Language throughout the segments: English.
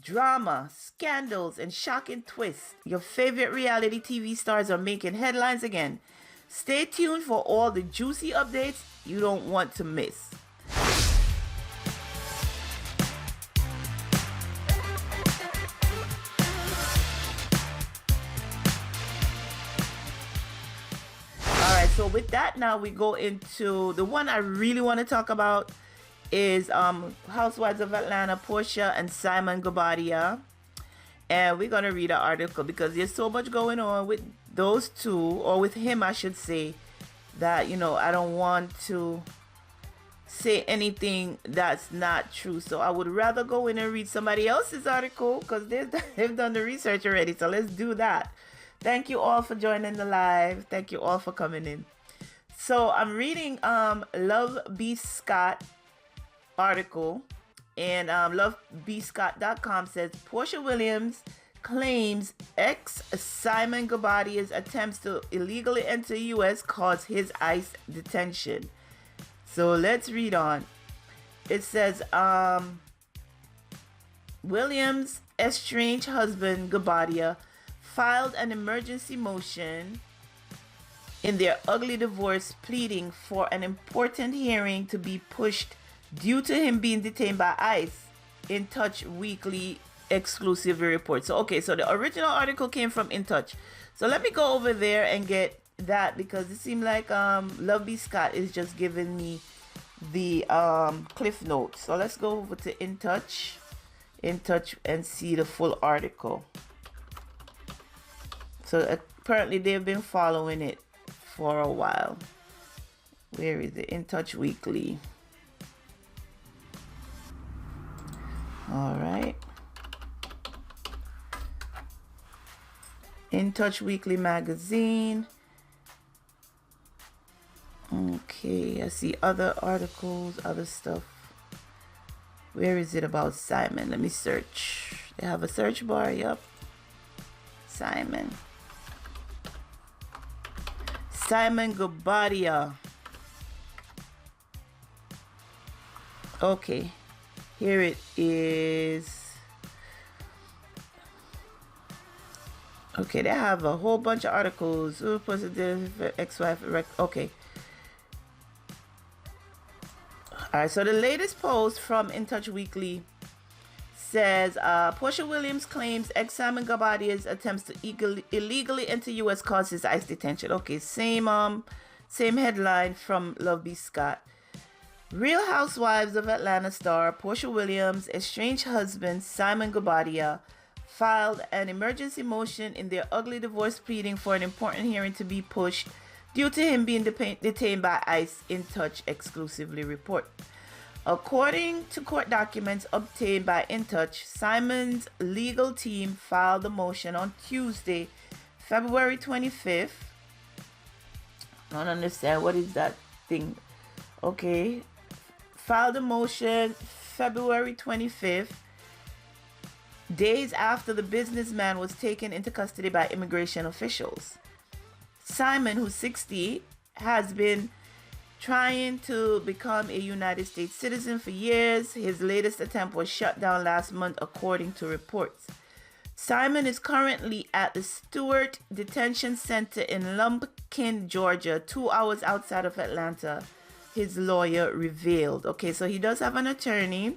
drama, scandals, and shocking twists. Your favorite reality TV stars are making headlines again. Stay tuned for all the juicy updates you don't want to miss. Alright, so with that now we go into the one I really want to talk about is Housewives of Atlanta, Porsha and Simon Gabadia. And we're going to read an article because there's so much going on with those two, or with him I should say, that I don't want to say anything that's not true. So I would rather go in and read somebody else's article because they've done the research already. So let's do that. Thank you all for joining the live. Thank you all for coming in. So I'm reading Love B. Scott article, and lovebscott.com says Porsha Williams claims ex Simon Gabadia's attempts to illegally enter U.S. caused his ICE detention. So let's read on. It says Williams' estranged husband Gabadia filed an emergency motion in their ugly divorce, pleading for an important hearing to be pushed due to him being detained by ICE. In Touch Weekly exclusive report. So so the original article came from In Touch. So let me go over there and get that, because it seemed like Love B. Scott is just giving me the cliff notes. So let's go over to In Touch and see the full article. So apparently they've been following it for a while. Where is it? In Touch Weekly. All right. In Touch Weekly magazine. Okay, I see other articles, other stuff. Where is it about Simon? Let me search. They have a search bar. Yep. Simon Gabadia. Okay. Here it is. Okay, they have a whole bunch of articles. Who posted the ex-wife? Okay. Alright, so the latest post from In Touch Weekly says Porsha Williams claims ex-Simon Gabadia's attempts to illegally enter U.S. causes ICE detention. Okay, same headline from Love B. Scott. Real Housewives of Atlanta star Porsha Williams' estranged husband Simon Gabadia filed an emergency motion in their ugly divorce, pleading for an important hearing to be pushed due to him being detained by ICE. In Touch exclusively report. According to court documents obtained by In Touch, Simon's legal team filed the motion on Tuesday, February 25th. I don't understand. What is that thing? Okay. Filed a motion February 25th, days after the businessman was taken into custody by immigration officials. Simon, who's 60, has been trying to become a United States citizen for years. His latest attempt was shut down last month, according to reports. Simon is currently at the Stewart Detention Center in Lumpkin, Georgia, 2 hours outside of Atlanta, his lawyer revealed. Okay, so he does have an attorney.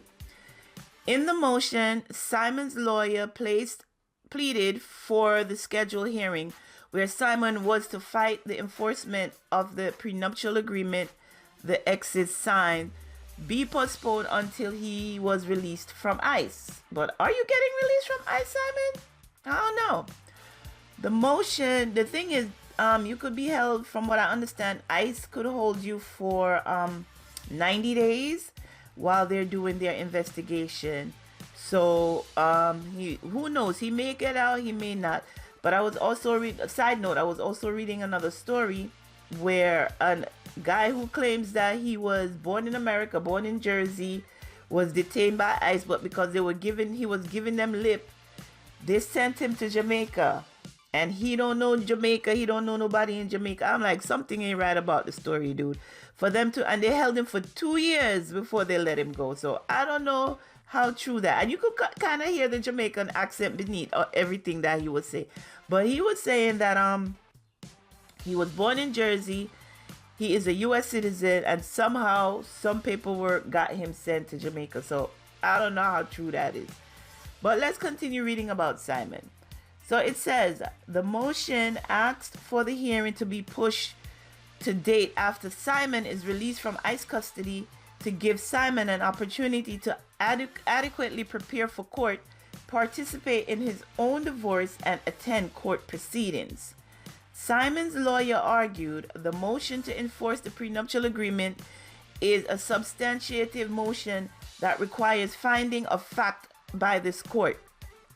In the motion, Simon's lawyer pleaded for the scheduled hearing where Simon was to fight the enforcement of the prenuptial agreement the exes signed be postponed until he was released from ICE. But are you getting released from ICE, Simon? I don't know. The motion, the thing is, you could be held, from what I understand, ICE could hold you for 90 days while they're doing their investigation. So who knows? He may get out, he may not. But I was also side note, I was also reading another story where a guy who claims that he was born in America, born in Jersey, was detained by ICE, but because he was giving them lip, they sent him to Jamaica. And he don't know Jamaica. He don't know nobody in Jamaica. I'm like, something ain't right about the story, dude. And they held him for 2 years before they let him go. So I don't know. how true that. And you could kind of hear the Jamaican accent beneath everything that he would say. But he was saying that he was born in Jersey. He is a U.S. citizen, and somehow some paperwork got him sent to Jamaica. So I don't know how true that is. But let's continue reading about Simon. So it says, the motion asked for the hearing to be pushed to date after Simon is released from ICE custody to give Simon an opportunity to adequately prepare for court, participate in his own divorce, and attend court proceedings. Simon's lawyer argued the motion to enforce the prenuptial agreement is a substantive motion that requires finding of fact by this court.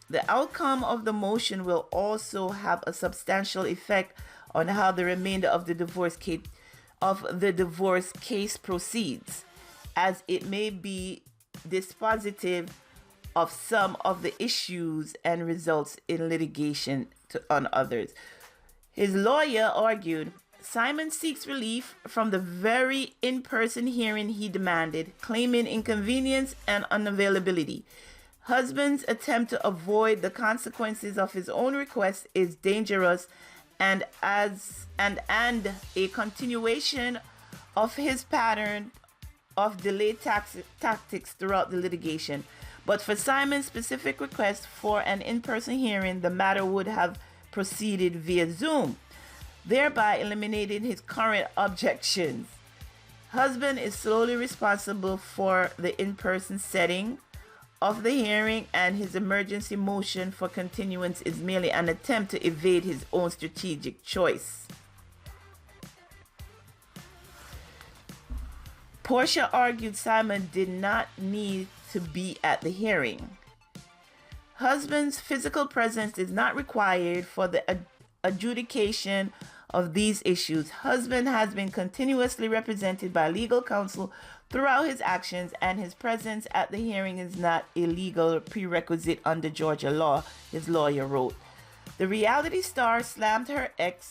The outcome of the motion will also have a substantial effect on how the remainder of the divorce case proceeds, as it may be dispositive of some of the issues and results in litigation on others. His lawyer argued Simon seeks relief from the very in-person hearing he demanded, claiming inconvenience and unavailability. Husband's attempt to avoid the consequences of his own request is dangerous and a continuation of his pattern of delayed tactics throughout the litigation. But for Simon's specific request for an in-person hearing, the matter would have proceeded via Zoom, thereby eliminating his current objections. Husband is solely responsible for the in-person setting of the hearing, and his emergency motion for continuance is merely an attempt to evade his own strategic choice. Porsha argued Simon did not need to be at the hearing. Husband's physical presence is not required for the adjudication of these issues. Husband has been continuously represented by legal counsel throughout his actions, and his presence at the hearing is not a legal prerequisite under Georgia law, his lawyer wrote. The reality star slammed her ex,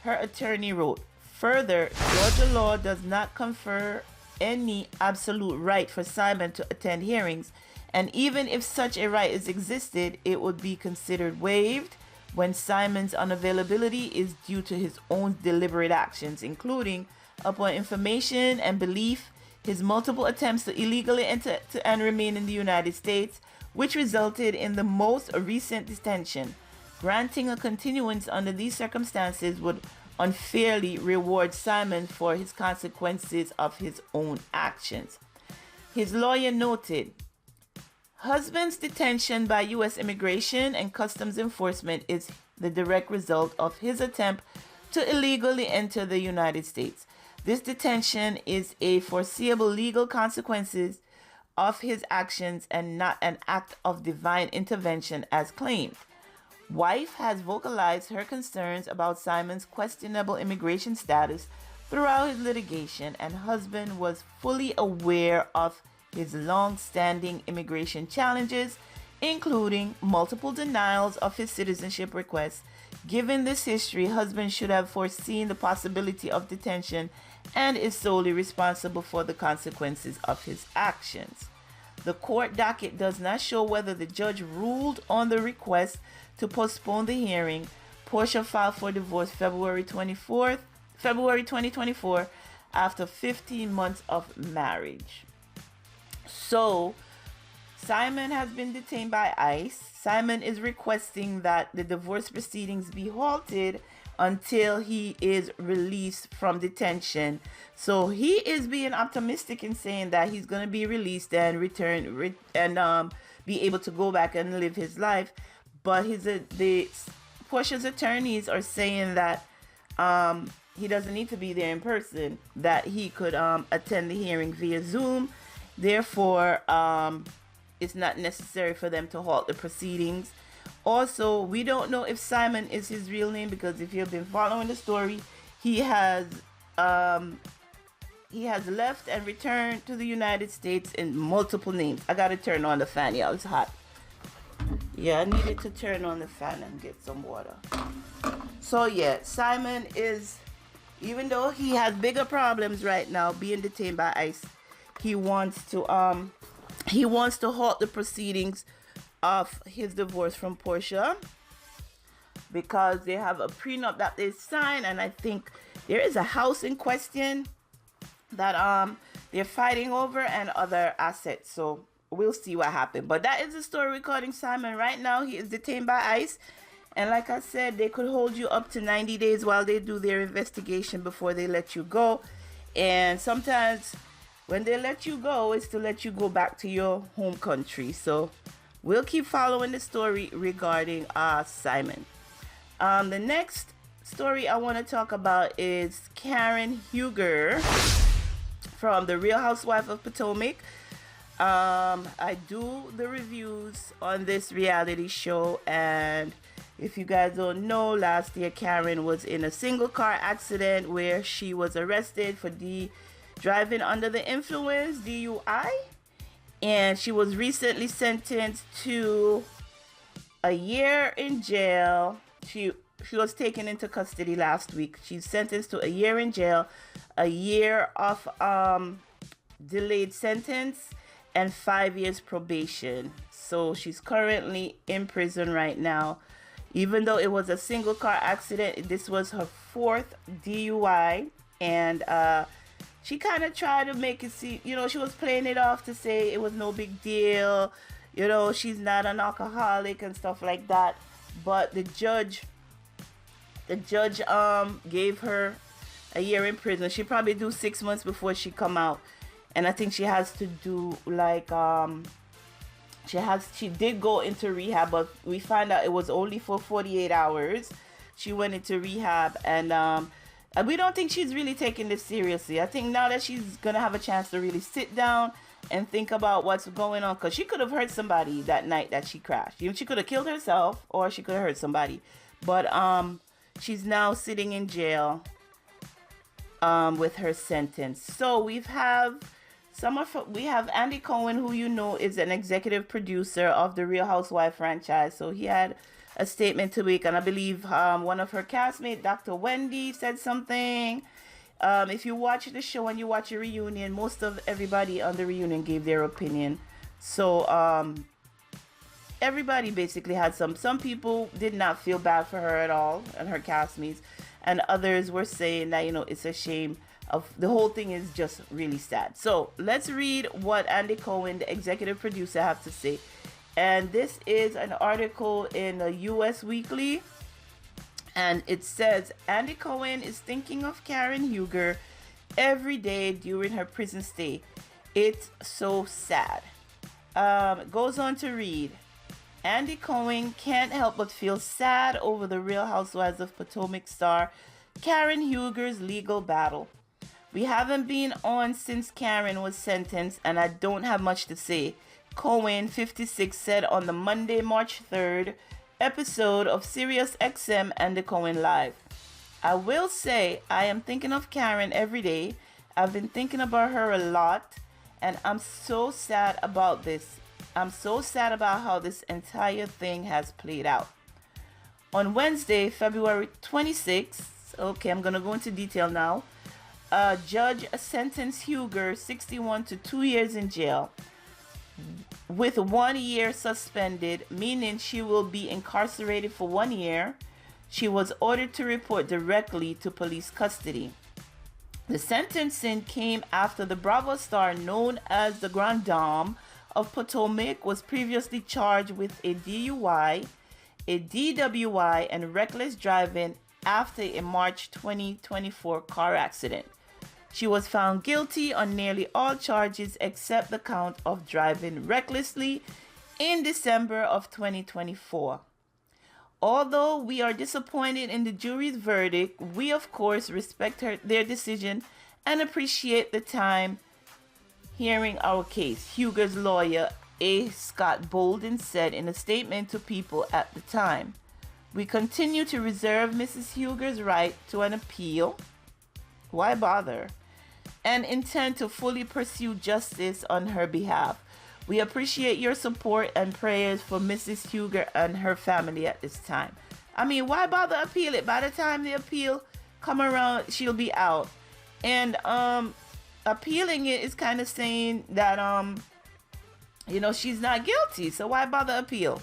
her attorney wrote. Further, Georgia law does not confer any absolute right for Simon to attend hearings, and even if such a right is existed, it would be considered waived when Simon's unavailability is due to his own deliberate actions, including upon information and belief, his multiple attempts to illegally enter and remain in the United States, which resulted in the most recent detention. Granting a continuance under these circumstances would unfairly reward Simon for his consequences of his own actions. His lawyer noted, husband's detention by U.S. Immigration and Customs Enforcement is the direct result of his attempt to illegally enter the United States. This detention is a foreseeable legal consequences of his actions and not an act of divine intervention as claimed. Wife has vocalized her concerns about Simon's questionable immigration status throughout his litigation, and husband was fully aware of his long-standing immigration challenges, including multiple denials of his citizenship requests. Given this history, husband should have foreseen the possibility of detention and is solely responsible for the consequences of his actions. The court docket does not show whether the judge ruled on the request to postpone the hearing. Porsha filed for divorce February 2024 after 15 months of marriage. So, Simon has been detained by ICE. Simon is requesting that the divorce proceedings be halted until he is released from detention. So he is being optimistic in saying that he's going to be released and return and be able to go back and live his life. But Porsha's attorneys are saying that he doesn't need to be there in person, that he could attend the hearing via Zoom. Therefore, it's not necessary for them to halt the proceedings. Also, we don't know if Simon is his real name, because if you've been following the story, he has left and returned to the United States in multiple names. I gotta turn on the fan, y'all. It's hot. Yeah, I needed to turn on the fan and get some water. So yeah, Simon is, even though he has bigger problems right now being detained by ICE, he wants to he wants to halt the proceedings of his divorce from Porsha because they have a prenup that they signed, and I think there is a house in question that they're fighting over and other assets. So we'll see what happens. But that is the story regarding Simon. Right now, he is detained by ICE. And like I said, they could hold you up to 90 days while they do their investigation before they let you go. And sometimes when they let you go, it's to let you go back to your home country. So we'll keep following the story regarding Simon. The next story I want to talk about is Karen Huger from The Real Housewives of Potomac. I do the reviews on this reality show, and if you guys don't know, last year Karen was in a single car accident where she was arrested for driving under the influence, DUI, and she was recently sentenced to a year in jail. She was taken into custody last week. She's sentenced to a year in jail, a year of delayed sentence, and 5 years probation. So she's currently in prison right now. Even though it was a single car accident, this was her 4th DUI, and she kind of tried to make it seem, she was playing it off to say it was no big deal, she's not an alcoholic and stuff like that. But the judge gave her a year in prison. She probably do 6 months before she come out, and I think she has to do like she did go into rehab, but we find out it was only for 48 hours. She went into rehab, and we don't think she's really taking this seriously. I think now that she's gonna have a chance to really sit down and think about what's going on, because she could have hurt somebody that night that she crashed. She could have killed herself, or she could have hurt somebody. But she's now sitting in jail with her sentence. So we have Andy Cohen, who is an executive producer of the Real Housewives franchise. So he had a statement to make, and I believe one of her castmates, Dr. Wendy, said something. If you watch the show and you watch a reunion, most of everybody on the reunion gave their opinion. So everybody basically had some people did not feel bad for her at all, and her castmates, and others were saying that it's a shame. Of the whole thing is just really sad. So let's read what Andy Cohen, the executive producer, have to say. And this is an article in the US Weekly, and it says Andy Cohen is thinking of Karen Huger every day during her prison stay. It's so sad. Goes on to read, Andy Cohen can't help but feel sad over the Real Housewives of Potomac star Karen Huger's legal battle. We haven't been on since Karen was sentenced, and I don't have much to say, Cohen, 56, said on the Monday, March 3rd episode of Sirius XM and the Cohen Live. I will say I am thinking of Karen every day. I've been thinking about her a lot, and I'm so sad about this. I'm so sad about how this entire thing has played out. On Wednesday, February 26th, okay, I'm going to go into detail now. A judge sentenced Huger, 61, to 2 years in jail, with 1 year suspended, meaning she will be incarcerated for 1 year. She was ordered to report directly to police custody. The sentencing came after the Bravo star, known as the Grand Dame of Potomac, was previously charged with a DUI, a DWI, and reckless driving after a March 2024 car accident. She was found guilty on nearly all charges except the count of driving recklessly in December of 2024. Although we are disappointed in the jury's verdict, we of course respect their decision and appreciate the time hearing our case, Huger's lawyer A. Scott Bolden said in a statement to People at the time. We continue to reserve Mrs. Huger's right to an appeal. Why bother? And intend to fully pursue justice on her behalf. We appreciate your support and prayers for Mrs. Huger and her family at this time. I mean, why bother appeal it? By the time the appeal come around, she'll be out. And appealing it is kind of saying that she's not guilty. So why bother appeal?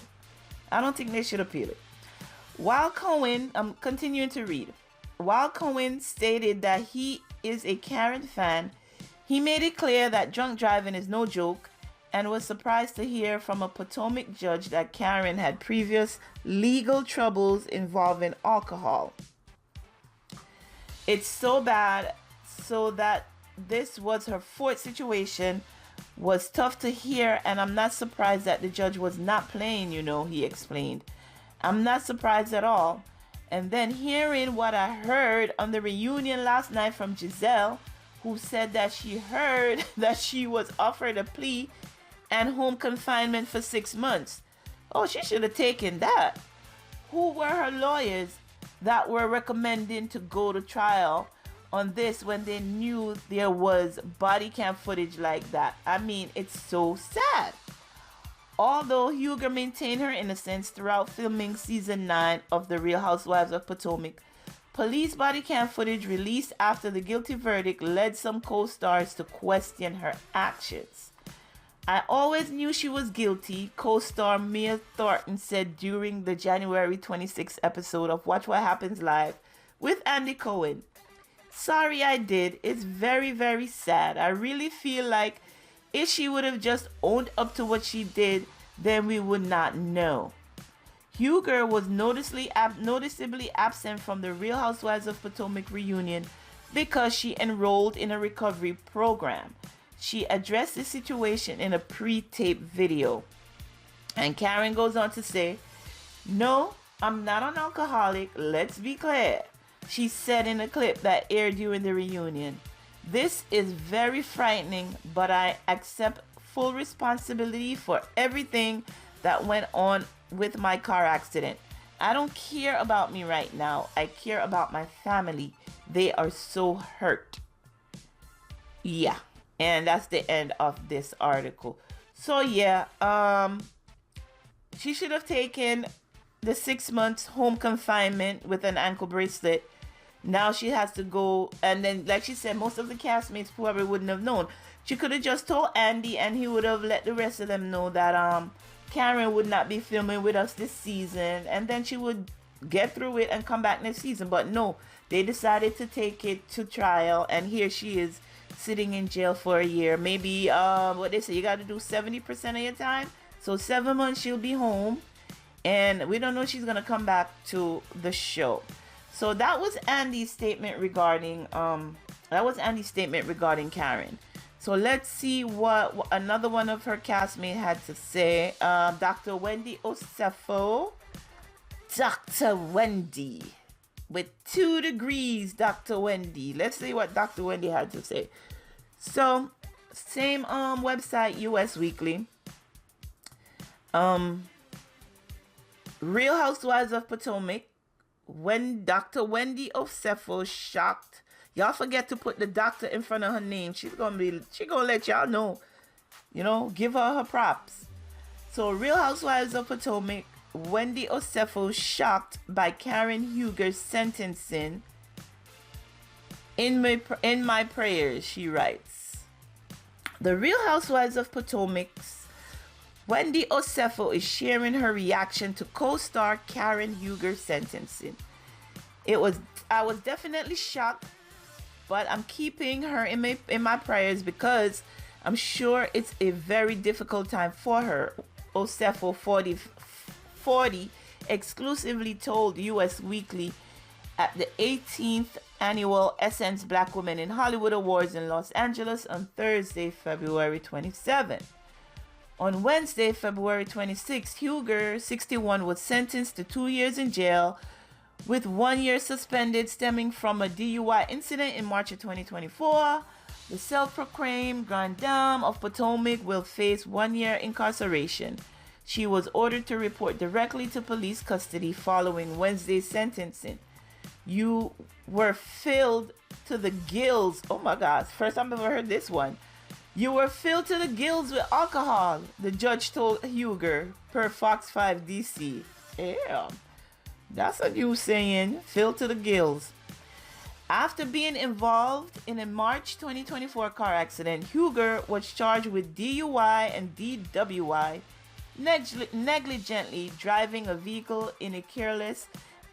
I don't think they should appeal it. While Cohen, I'm continuing to read. While Cohen stated that he is a Karen fan, he made it clear that drunk driving is no joke and was surprised to hear from a Potomac judge that Karen had previous legal troubles involving alcohol. It's so bad so that this was her fourth situation was tough to hear, and I'm not surprised that the judge was not playing, he explained. I'm not surprised at all. And then hearing what I heard on the reunion last night from Giselle, who said that she heard that she was offered a plea and home confinement for 6 months. Oh, she should have taken that. Who were her lawyers that were recommending to go to trial on this when they knew there was body cam footage like that? I mean, it's so sad. Although Huger maintained her innocence throughout filming season 9 of The Real Housewives of Potomac, police body cam footage released after the guilty verdict led some co-stars to question her actions. I always knew she was guilty, co-star Mia Thornton said during the January 26th episode of Watch What Happens Live with Andy Cohen. Sorry I did. It's very, very sad. I really feel like if she would have just owned up to what she did, then we would not know. Huger was noticeably absent from the Real Housewives of Potomac reunion because she enrolled in a recovery program. She addressed the situation in a pre-taped video. And Karen goes on to say, "No, I'm not an alcoholic, let's be clear," she said in a clip that aired during the reunion. "This is very frightening, but I accept full responsibility for everything that went on with my car accident. I don't care about me right now. I care about my family. They are so hurt." Yeah. And that's the end of this article. So yeah, she should have taken the 6 months home confinement with an ankle bracelet. Now she has to go, and then like she said, most of the castmates probably wouldn't have known. She could have just told Andy, and he would have let the rest of them know that Karen would not be filming with us this season, and then she would get through it and come back next season. But no, they decided to take it to trial, and here she is sitting in jail for a year. Maybe what they say, you got to do 70% of your time. So 7 months she'll be home, and we don't know if she's gonna come back to the show. So that was Andy's statement regarding Karen. So let's see what another one of her castmates had to say. Dr. Wendy Osefo. Dr. Wendy. With 2 degrees, Dr. Wendy. Let's see what Dr. Wendy had to say. So, same website, US Weekly. Real Housewives of Potomac. When Dr. Wendy Osefo shocked. Y'all forget to put the doctor in front of her name. She gonna let y'all know. Give her props. So, Real Housewives of Potomac. Wendy Osefo shocked by Karen Huger's sentencing. In my prayers, she writes. The Real Housewives of Potomac's Wendy Osefo is sharing her reaction to co-star Karen Huger's sentencing. I was definitely shocked, but I'm keeping her in my prayers because I'm sure it's a very difficult time for her. Osefo 40 exclusively told US Weekly at the 18th annual Essence Black Women in Hollywood Awards in Los Angeles on Thursday, February 27. On Wednesday, February 26, Huger, 61, was sentenced to 2 years in jail with 1 year suspended stemming from a DUI incident in March of 2024. The self-proclaimed Grande Dame of Potomac will face 1 year incarceration. She was ordered to report directly to police custody following Wednesday's sentencing. You were filled to the gills. Oh my gosh, first time I've ever heard this one. You were filled to the gills with alcohol, the judge told Huger, per Fox 5 DC. Damn, that's a new saying, filled to the gills. After being involved in a March 2024 car accident, Huger was charged with DUI and DWI, negligently driving a vehicle in a careless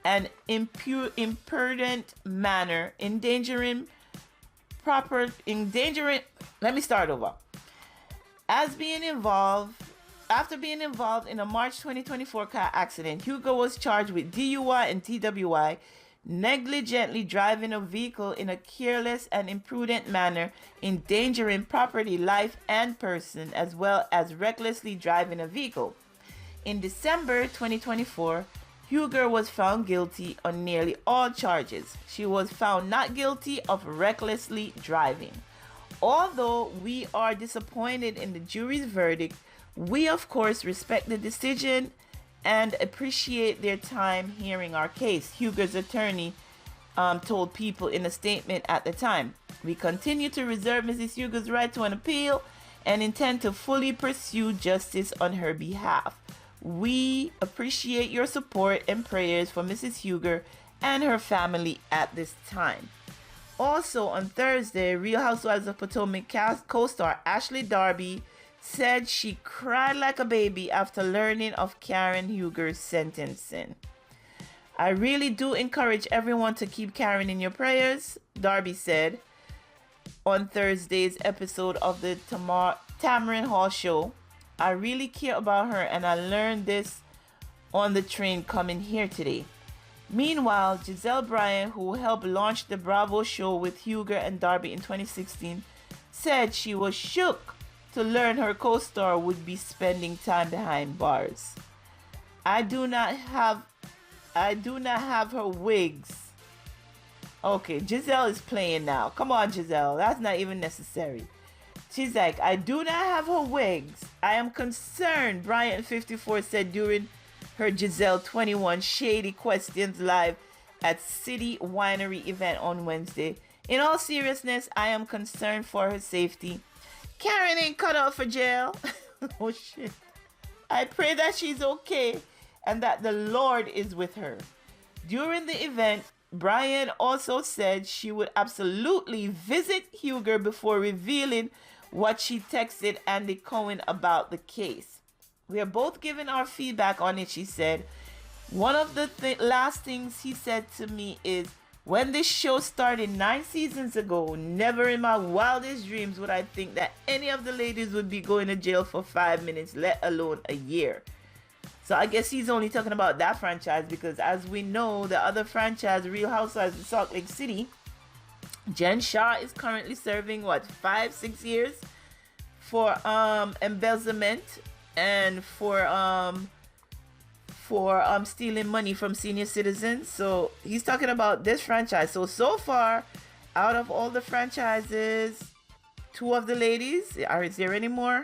and imprudent manner, endangering. Let me start over. After being involved in a March 2024 car accident, Hugo was charged with DUI and TWI, negligently driving a vehicle in a careless and imprudent manner, endangering property, life, and person, as well as recklessly driving a vehicle. In December 2024, Huger was found guilty on nearly all charges. She was found not guilty of recklessly driving. Although we are disappointed in the jury's verdict, we of course respect the decision and appreciate their time hearing our case, Huger's attorney told People in a statement at the time. We continue to reserve Mrs. Huger's right to an appeal and intend to fully pursue justice on her behalf. We appreciate your support and prayers for Mrs. Huger and her family at this time. Also on Thursday, Real Housewives of Potomac co-star Ashley Darby said she cried like a baby after learning of Karen Huger's sentencing. I really do encourage everyone to keep Karen in your prayers, Darby said on Thursday's episode of the Tamron Hall show. I really care about her and I learned this on the train coming here today. Meanwhile, Giselle Bryant, who helped launch the Bravo show with Huger and Darby in 2016, said she was shook to learn her co-star would be spending time behind bars. I do not have her wigs. Okay, Giselle is playing now. Come on, Giselle. That's not even necessary. She's like, I do not have her wigs. I am concerned, Bryant 54 said during her Giselle 21 Shady Questions live at City Winery event on Wednesday. In all seriousness, I am concerned for her safety. Karen ain't cut out for jail. Oh shit. I pray that she's okay and that the Lord is with her. During the event, Brian also said she would absolutely visit Huger before revealing what she texted Andy Cohen about the case. We are both giving our feedback on it, she said. One of the last things he said to me is, when this show started 9 seasons ago, never in my wildest dreams would I think that any of the ladies would be going to jail for 5 minutes, let alone a year. So I guess he's only talking about that franchise because as we know, the other franchise, Real Housewives of Salt Lake City, Jen Shah is currently serving 5-6 years for embezzlement and for stealing money from senior citizens. So he's talking about this franchise. So far, out of all the franchises, 2 of the ladies, is there any more?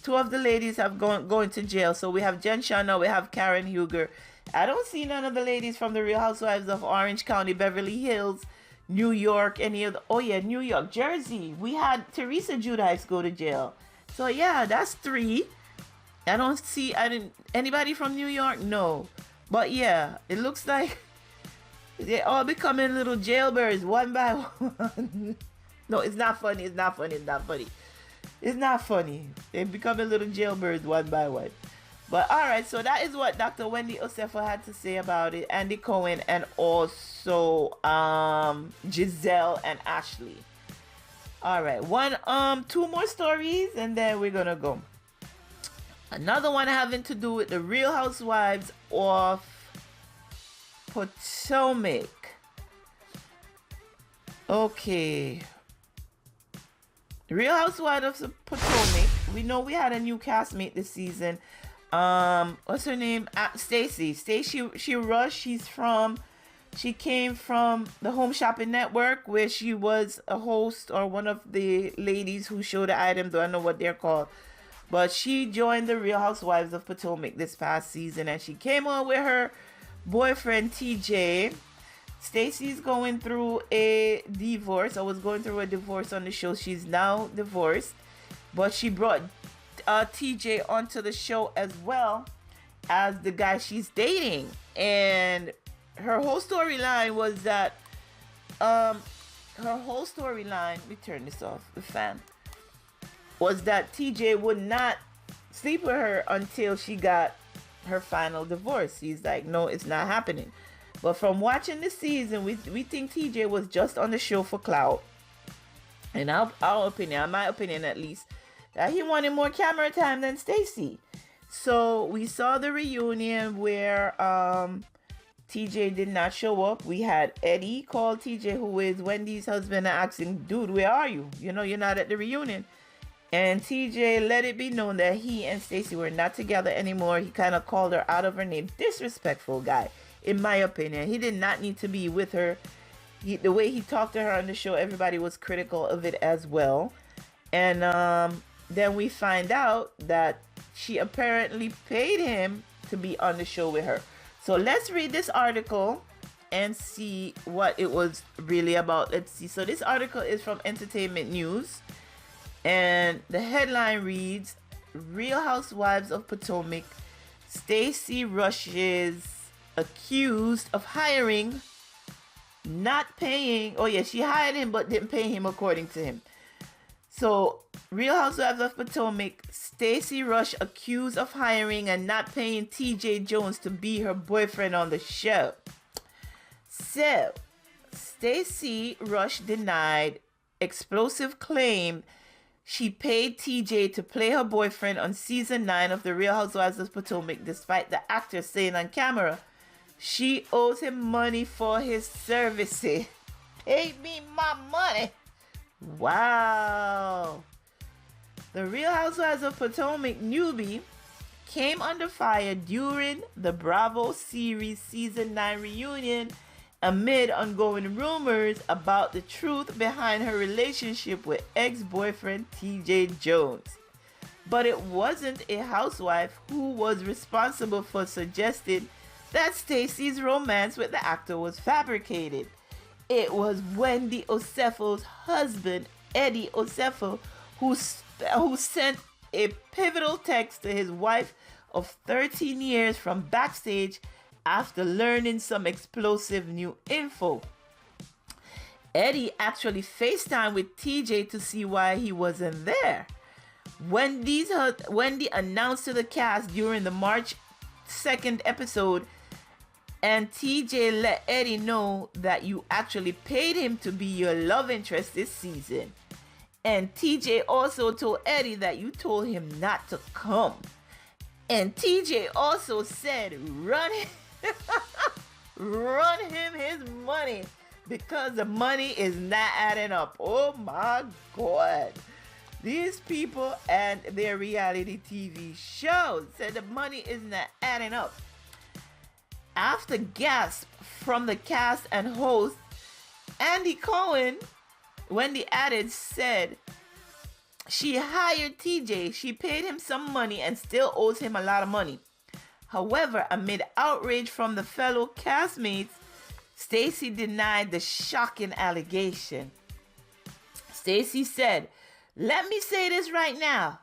2 of the ladies have going to jail. So we have Jen Shah now, we have Karen Huger. I don't see none of the ladies from the Real Housewives of Orange County, Beverly Hills, New York, any of the, oh yeah, New York, Jersey. We had Teresa Giudice go to jail. So yeah, that's 3. I don't see anybody from New York, no. But yeah, it looks like they're all becoming little jailbirds one by one. No, it's not funny. It's not funny. It's not funny. It's not funny. They're becoming little jailbirds one by one. But all right, so that is what Dr. Wendy Osefo had to say about it. Andy Cohen and also Giselle and Ashley. All right, 2 more stories and then we're gonna go. Another one having to do with the Real Housewives of Potomac. Okay. Real Housewives of Potomac. We know we had a new castmate this season. What's her name? Stacey. Stacey, she came from the Home Shopping Network, where she was a host or one of the ladies who show the items. I don't know what they're called. But she joined the Real Housewives of Potomac this past season, and she came on with her boyfriend TJ. Stacey's going through a divorce. I was going through a divorce on the show. She's now divorced, but she brought TJ onto the show as well as the guy she's dating. And her whole storyline was that um, her whole storyline, we turn this off, the fan, was that TJ would not sleep with her until she got her final divorce. He's like, no, it's not happening. But from watching the season, we think TJ was just on the show for clout. In our opinion, my opinion at least, that he wanted more camera time than Stacey. So we saw the reunion where TJ did not show up. We had Eddie call TJ, who is Wendy's husband, asking, dude, where are you? You know, you're not at the reunion. And TJ let it be known that he and Stacey were not together anymore. He kind of called her out of her name. Disrespectful guy, in my opinion. He did not need to be with her. The way he talked to her on the show, everybody was critical of it as well. And then we find out that she apparently paid him to be on the show with her. So let's read this article and see what it was really about. Let's see. So this article is from Entertainment News. And the headline reads, Real Housewives of Potomac, Stacey rushes accused of hiring, not paying. Oh yeah, she hired him but didn't pay him according to him. So Real Housewives of Potomac, Stacey Rush accused of hiring and not paying TJ Jones to be her boyfriend on the show. So Stacey Rush denied explosive claim she paid TJ to play her boyfriend on season 9 of The Real Housewives of Potomac, despite the actor saying on camera she owes him money for his services. Pay me my money. Wow. The Real Housewives of Potomac newbie came under fire during the Bravo series season 9 reunion amid ongoing rumors about the truth behind her relationship with ex-boyfriend TJ Jones. But it wasn't a housewife who was responsible for suggesting that Stacey's romance with the actor was fabricated. It was Wendy Osefo's husband, Eddie Osefo, who sent a pivotal text to his wife of 13 years from backstage after learning some explosive new info. Eddie actually FaceTimed with TJ to see why he wasn't there. Wendy announced to the cast during the March 2nd episode, and TJ let Eddie know that you actually paid him to be your love interest this season. And TJ also told Eddie that you told him not to come. And TJ also said, run him his money because the money is not adding up. Oh my God. These people and their reality TV shows said the money is not adding up. After gasp from the cast and host, Andy Cohen, Wendy added, said she hired TJ. She paid him some money and still owes him a lot of money. However, amid outrage from the fellow castmates, Stacey denied the shocking allegation. Stacey said, "Let me say this right now.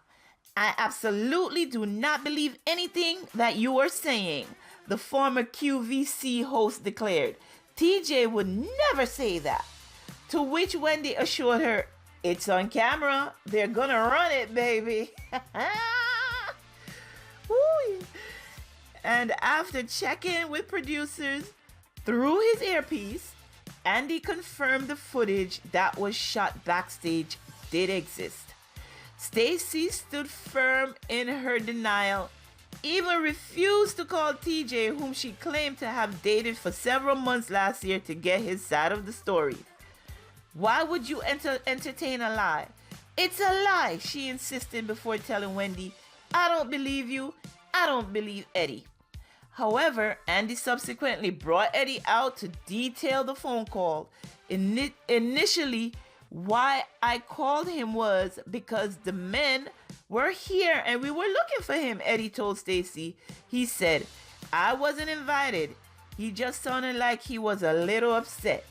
I absolutely do not believe anything that you are saying," the former QVC host declared. TJ would never say that. To which Wendy assured her, "It's on camera. They're gonna run it, baby." And after checking with producers through his earpiece, Andy confirmed the footage that was shot backstage did exist. Stacey stood firm in her denial, even refused to call TJ, whom she claimed to have dated for several months last year, to get his side of the story. "Why would you entertain a lie?" "It's a lie," she insisted before telling Wendy, "I don't believe you. I don't believe Eddie." However, Andy subsequently brought Eddie out to detail the phone call. Initially, why I called him was because the men were here and we were looking for him, Eddie told Stacey. He said, "I wasn't invited. He just sounded like he was a little upset.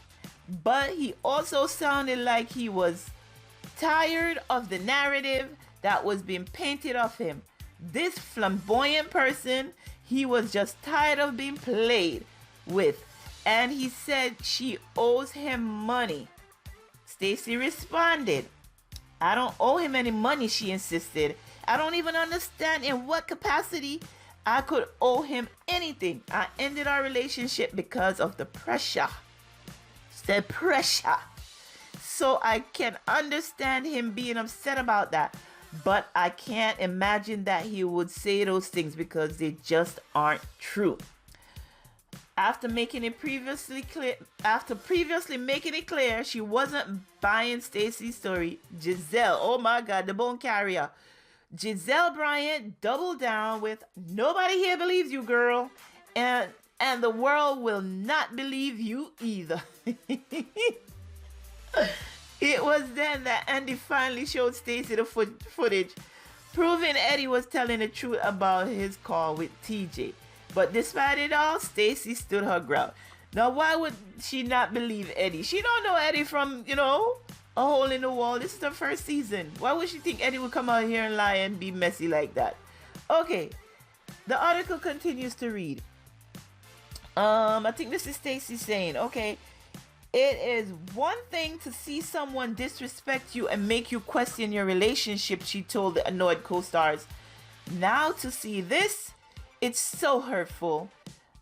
But he also sounded like he was tired of the narrative that was being painted of him. This flamboyant person, he was just tired of being played with. and he said she owes him money. Stacey responded, I don't owe him any money, she insisted. I don't even understand in what capacity I could owe him anything. I ended our relationship because of the pressure. The pressure. So I can understand him being upset about that. But I can't imagine that he would say those things because they just aren't true. After previously making it clear she wasn't buying Stacey's story, Giselle, oh my God, the bone carrier, Giselle Bryant doubled down with, nobody here believes you, girl, and the world will not believe you either. It was then that Andy finally showed Stacey the footage, proving Eddie was telling the truth about his call with TJ. But despite it all, Stacey stood her ground. Now, why would she not believe Eddie? She don't know Eddie from, a hole in the wall. This is the first season. Why would she think Eddie would come out here and lie and be messy like that? Okay, the article continues to read. I think this is Stacey saying, okay, it is one thing to see someone disrespect you and make you question your relationship, she told the annoyed co-stars. Now to see this, it's so hurtful.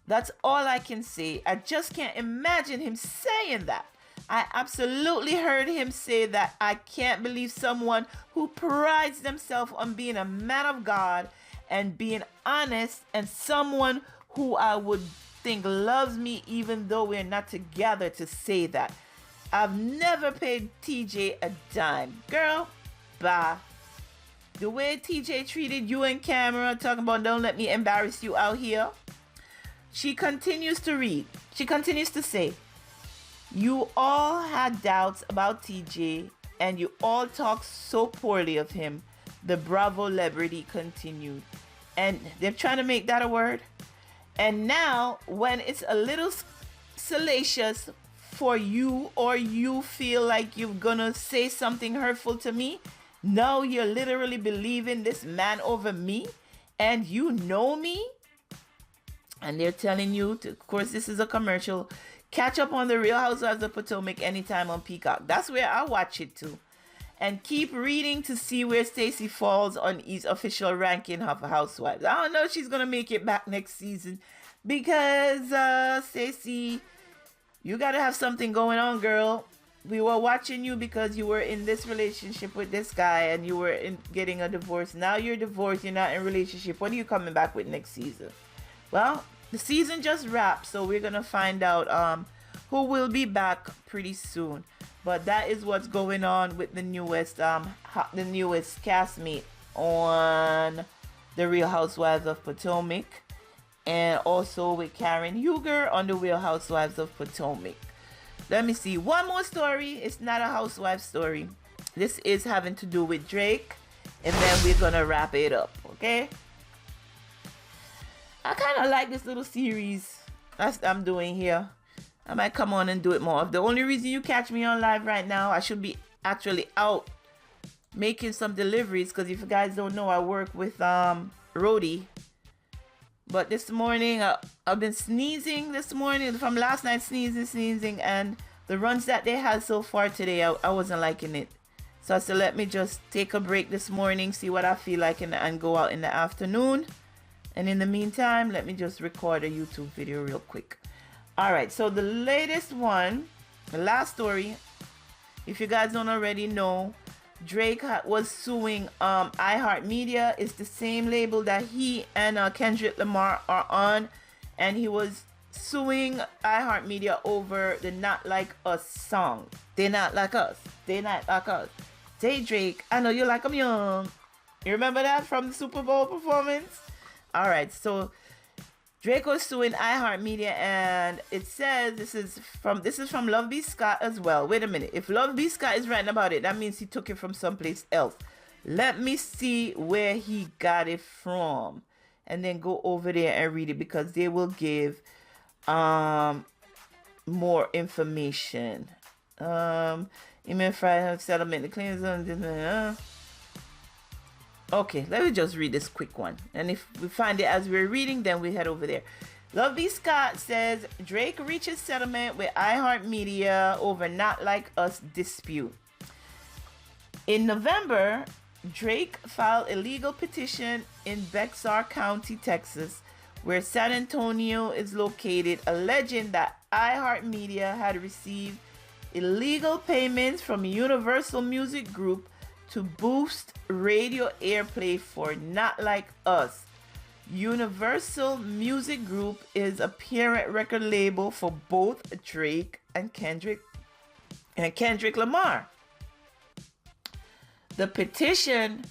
That's all I can say. I just can't imagine him saying that. I absolutely heard him say that. I can't believe someone who prides themselves on being a man of God and being honest, and someone who I would think loves me even though we're not together, to say that. I've never paid TJ a dime. Girl, bye. The way TJ treated you in camera, talking about don't let me embarrass you out here. She continues to read. She continues to say, you all had doubts about TJ and you all talked so poorly of him. The Bravo celebrity continued. And they're trying to make that a word. And now, when it's a little salacious for you, or you feel like you're gonna say something hurtful to me, now you're literally believing this man over me, and you know me? And they're telling you, of course, this is a commercial, catch up on the Real Housewives of Potomac anytime on Peacock. That's where I watch it too. And keep reading to see where Stacey falls on his official ranking of Housewives. I don't know if she's going to make it back next season, because Stacey, you got to have something going on, girl. We were watching you because you were in this relationship with this guy and you were getting a divorce. Now you're divorced, you're not in a relationship. What are you coming back with next season? Well, the season just wrapped, so we're going to find out who will be back pretty soon. But that is what's going on with the newest castmate on The Real Housewives of Potomac, and also with Karen Huger on The Real Housewives of Potomac. Let me see. One more story. It's not a housewife story. This is having to do with Drake, and then we're going to wrap it up, okay? I kind of like this little series I'm doing here. I might come on and do it more. The only reason you catch me on live right now, I should be actually out making some deliveries, because if you guys don't know, I work with Rhodey. But this morning, I've been sneezing this morning, from last night, sneezing, and the runs that they had so far today, I wasn't liking it. So I said, let me just take a break this morning, see what I feel like, and go out in the afternoon. And in the meantime, let me just record a YouTube video real quick. All right, so the latest one, the last story, if you guys don't already know, Drake was suing iHeartMedia. It's the same label that he and Kendrick Lamar are on, and he was suing iHeartMedia over the Not Like Us song. They not like us. They not like us. Say, Drake, I know you like them young. You remember that from the Super Bowl performance? All right, so Drake was suing iHeartMedia, and it says this is from Love B. Scott as well. Wait a minute. If Love B. Scott is writing about it, that means he took it from someplace else. Let me see where he got it from, and then go over there and read it, because they will give more information. Email Friday settlement, the claims on Okay, let me just read this quick one. And if we find it as we're reading, then we head over there. Love B. Scott says Drake reaches settlement with iHeartMedia over Not Like Us dispute. In November, Drake filed a legal petition in Bexar County, Texas, where San Antonio is located, alleging that iHeartMedia had received illegal payments from Universal Music Group to boost radio airplay for Not Like Us. Universal Music Group is a parent record label for both Drake and Kendrick Lamar. The petition,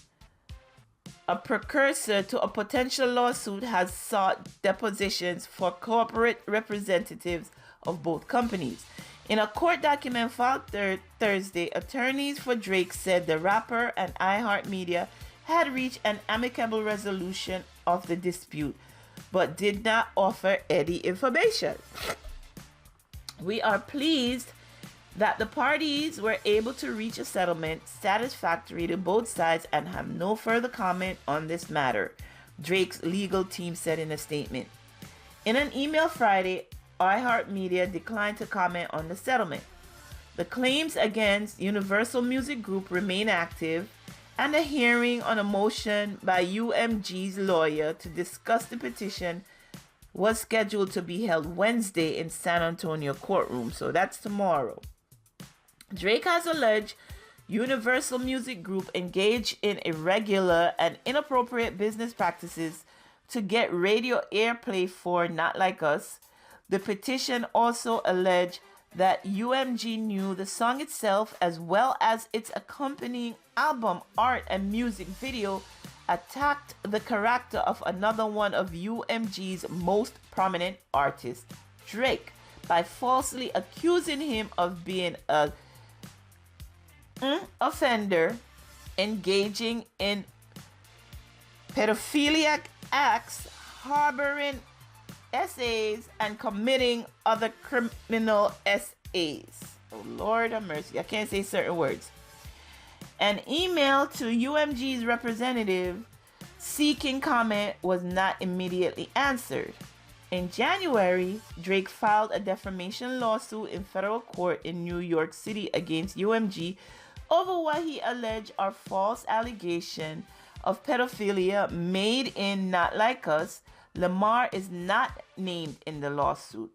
a precursor to a potential lawsuit, has sought depositions for corporate representatives of both companies. In a court document filed Thursday, attorneys for Drake said the rapper and iHeartMedia had reached an amicable resolution of the dispute, but did not offer any information. We are pleased that the parties were able to reach a settlement satisfactory to both sides and have no further comment on this matter, Drake's legal team said in a statement. In an email Friday, iHeartMedia declined to comment on the settlement. The claims against Universal Music Group remain active, and a hearing on a motion by UMG's lawyer to discuss the petition was scheduled to be held Wednesday in San Antonio courtroom, so that's tomorrow. Drake has alleged Universal Music Group engaged in irregular and inappropriate business practices to get radio airplay for Not Like Us. The petition also alleged that UMG knew the song itself as well as its accompanying album art and music video attacked the character of another one of UMG's most prominent artists, Drake, by falsely accusing him of being a offender, engaging in pedophilic acts, harboring SAs, and committing other criminal SAs. Oh, Lord have mercy. I can't say certain words. An email to UMG's representative seeking comment was not immediately answered. In January, Drake filed a defamation lawsuit in federal court in New York City against UMG over what he alleged are false allegations of pedophilia made in Not Like Us. Lamar is not named in the lawsuit.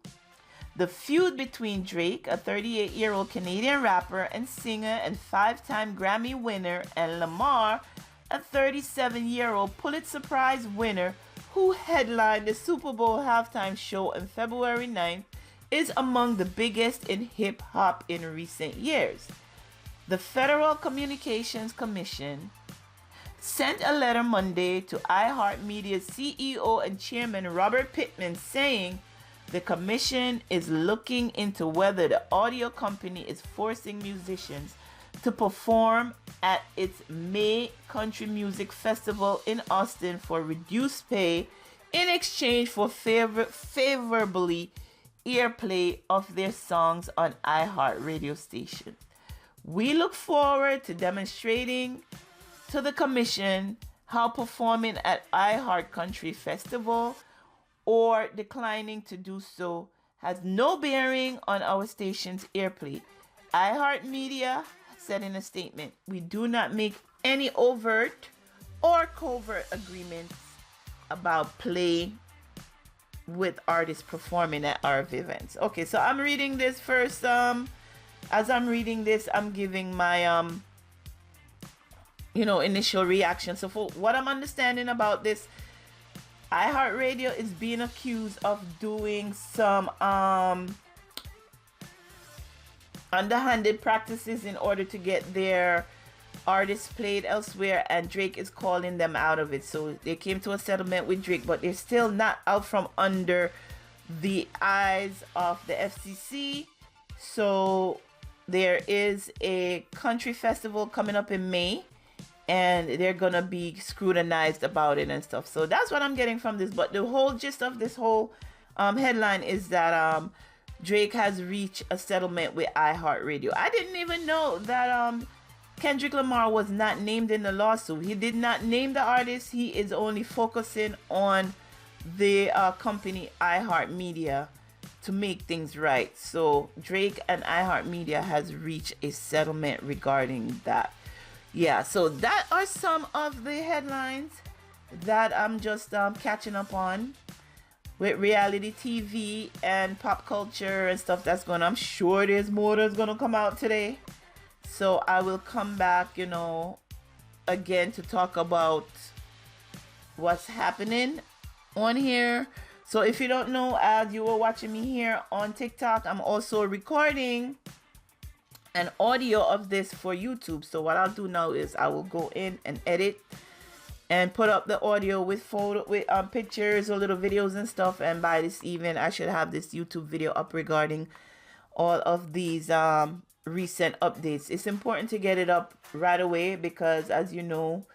The feud between Drake, a 38-year-old Canadian rapper and singer and 5-time Grammy winner, and Lamar, a 37-year-old Pulitzer Prize winner who headlined the Super Bowl halftime show on February 9th, is among the biggest in hip-hop in recent years. The Federal Communications Commission sent a letter Monday to iHeartMedia's CEO and chairman Robert Pittman saying the commission is looking into whether the audio company is forcing musicians to perform at its May Country Music Festival in Austin for reduced pay in exchange for favorably airplay of their songs on iHeart radio station. We look forward to demonstrating to the commission how performing at iHeart Country Festival or declining to do so has no bearing on our station's airplay. iHeartMedia said in a statement, we do not make any overt or covert agreements about play with artists performing at our events. Okay, so I'm reading this first. As I'm reading this, I'm giving my initial reaction. So for what I'm understanding about this, iHeartRadio is being accused of doing some underhanded practices in order to get their artists played elsewhere, and Drake is calling them out of it. So they came to a settlement with Drake, but they're still not out from under the eyes of the FCC. So there is a country festival coming up in May, and they're gonna be scrutinized about it and stuff. So that's what I'm getting from this. But the whole gist of this whole headline is that Drake has reached a settlement with iHeartRadio. I didn't even know that Kendrick Lamar was not named in the lawsuit. He did not name the artist. He is only focusing on the company iHeartMedia to make things right. So Drake and iHeartMedia has reached a settlement regarding that. Yeah, so that are some of the headlines that I'm just catching up on with reality TV and pop culture and stuff that's going on. I'm sure there's more that's going to come out today. So I will come back, again to talk about what's happening on here. So if you don't know, as you were watching me here on TikTok, I'm also recording an audio of this for YouTube. So what I'll do now is I will go in and edit and put up the audio with pictures or little videos and stuff. And by this evening, I should have this YouTube video up regarding all of these recent updates. It's important to get it up right away because, as you know,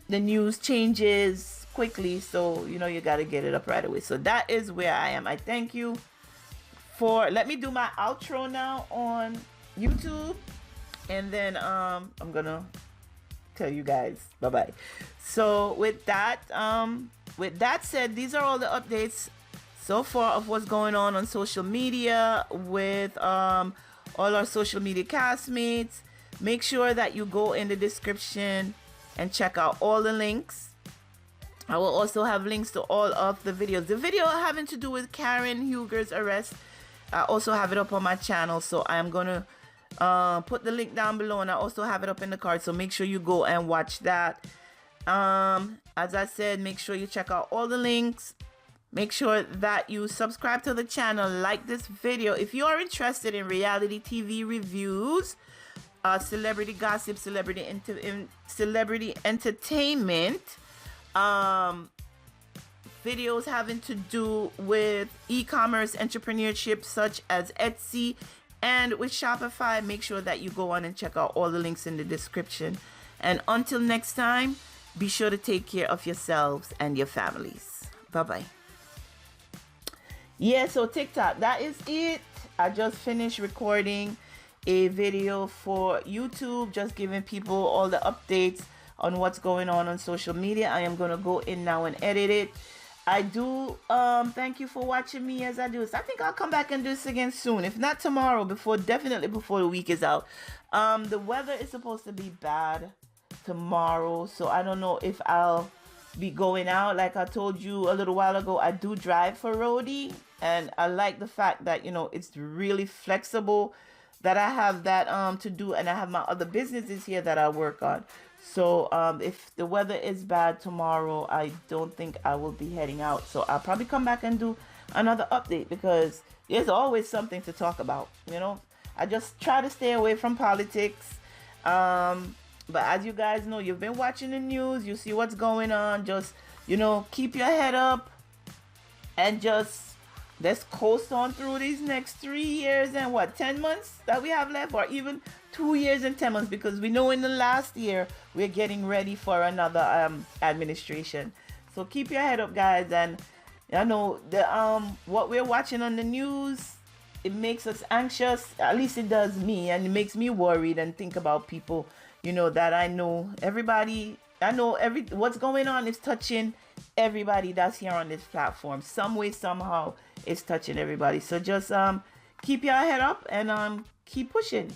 the news changes quickly. So, you got to get it up right away. So that is where I am. I thank you for, let me do my outro now on YouTube. And then I'm going to tell you guys bye-bye. So with that said, these are all the updates so far of what's going on social media with all our social media castmates. Make sure that you go in the description and check out all the links. I will also have links to all of the videos. The video having to do with Karen Huger's arrest, I also have it up on my channel. So I am going to put the link down below, and I also have it up in the card. So make sure you go and watch that. As I said, make sure you check out all the links. Make sure that you subscribe to the channel, like this video. If you are interested in reality TV reviews, celebrity gossip, celebrity entertainment, videos having to do with e-commerce entrepreneurship such as Etsy and with Shopify, make sure that you go on and check out all the links in the description. And until next time, be sure to take care of yourselves and your families. Bye-bye. Yeah, so TikTok, that is it. I just finished recording a video for YouTube, just giving people all the updates on what's going on social media. I am going to go in now and edit it. I do thank you for watching me as I do this. I think I'll come back and do this again soon. If not tomorrow, definitely before the week is out. The weather is supposed to be bad tomorrow, so I don't know if I'll be going out. Like I told you a little while ago, I do drive for roadie, and I like the fact that it's really flexible, that I have that to do, and I have my other businesses here that I work on. So if the weather is bad tomorrow, I don't think I will be heading out. So I'll probably come back and do another update because there's always something to talk about. I just try to stay away from politics. But as you guys know, you've been watching the news, you see what's going on. Just, keep your head up and just let's coast on through these next 3 years and 10 months that we have left, or even 2 years and 10 months, because we know in the last year we're getting ready for another administration. So keep your head up, guys. And I know the what we're watching on the news, it makes us anxious. At least it does me, and it makes me worried and think about people, that I know. What's going on is touching everybody that's here on this platform. Some way, somehow, it's touching everybody. So just keep your head up and keep pushing.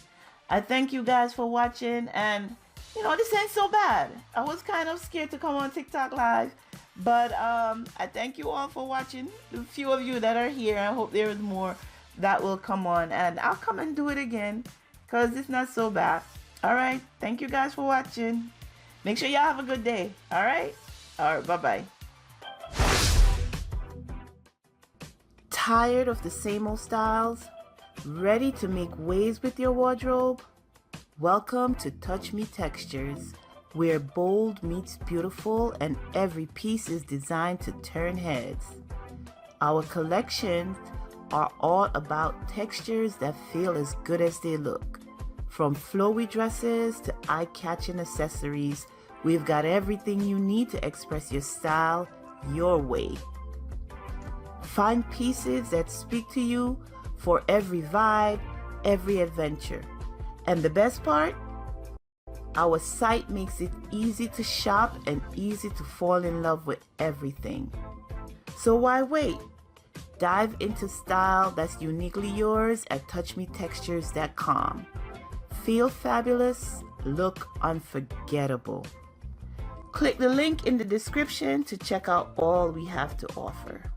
I thank you guys for watching, and this ain't so bad. I was kind of scared to come on TikTok live, but I thank you all for watching. The few of you that are here, I hope there is more that will come on, and I'll come and do it again because it's not so bad. All right, thank you guys for watching. Make sure y'all have a good day. All right, bye-bye. Tired of the same old styles? Ready to make waves with your wardrobe? Welcome to Touch Me Textures, where bold meets beautiful and every piece is designed to turn heads. Our collections are all about textures that feel as good as they look. From flowy dresses to eye-catching accessories, we've got everything you need to express your style your way. Find pieces that speak to you for every vibe, every adventure. And the best part? Our site makes it easy to shop and easy to fall in love with everything. So why wait? Dive into style that's uniquely yours at touchmetextures.com. Feel fabulous, look unforgettable. Click the link in the description to check out all we have to offer.